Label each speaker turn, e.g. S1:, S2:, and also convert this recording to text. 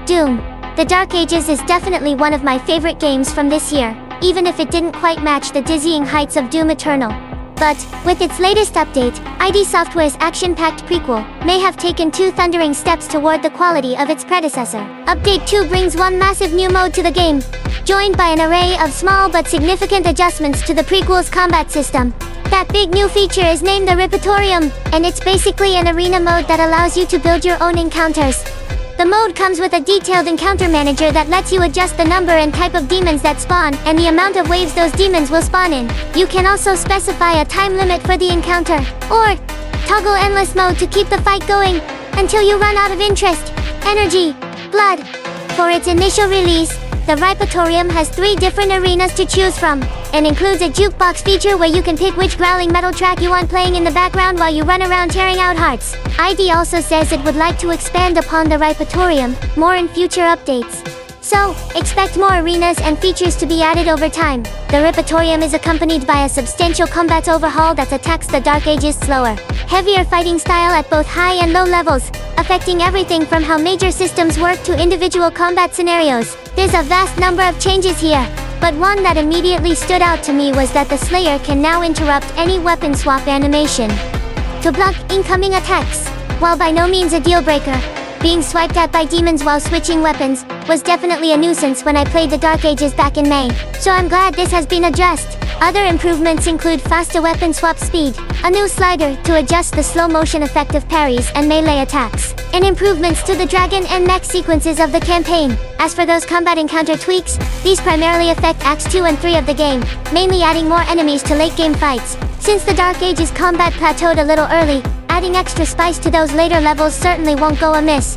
S1: Doom. The Dark Ages is definitely one of my favorite games from this year, even if it didn't quite match the dizzying heights of Doom Eternal. But, with its latest update, ID Software's action-packed prequel may have taken two thundering steps toward the quality of its predecessor. Update 2 brings one massive new mode to the game, joined by an array of small but significant adjustments to the prequel's combat system. That big new feature is named the Repertorium, and it's basically an arena mode that allows you to build your own encounters. The mode comes with a detailed encounter manager that lets you adjust the number and type of demons that spawn, and the amount of waves those demons will spawn in. You can also specify a time limit for the encounter, or toggle endless mode to keep the fight going until you run out of interest, energy, blood. For its initial release, the Repertorium has 3 different arenas to choose from, and includes a jukebox feature where you can pick which growling metal track you want playing in the background while you run around tearing out hearts. ID also says it would like to expand upon the Repertorium more in future updates. So, expect more arenas and features to be added over time. The Repertorium is accompanied by a substantial combat overhaul that attacks the Dark Ages slower, heavier fighting style at both high and low levels, affecting everything from how major systems work to individual combat scenarios. There's a vast number of changes here, but one that immediately stood out to me was that the Slayer can now interrupt any weapon swap animation to block incoming attacks. While by no means a deal-breaker, being swiped at by demons while switching weapons was definitely a nuisance when I played the Dark Ages back in May, so I'm glad this has been addressed. Other improvements include faster weapon swap speed, a new slider to adjust the slow motion effect of parries and melee attacks, and improvements to the dragon and mech sequences of the campaign. As for those combat encounter tweaks, these primarily affect Acts 2 and 3 of the game, mainly adding more enemies to late game fights. Since the Dark Ages combat plateaued a little early, adding extra spice to those later levels certainly won't go amiss.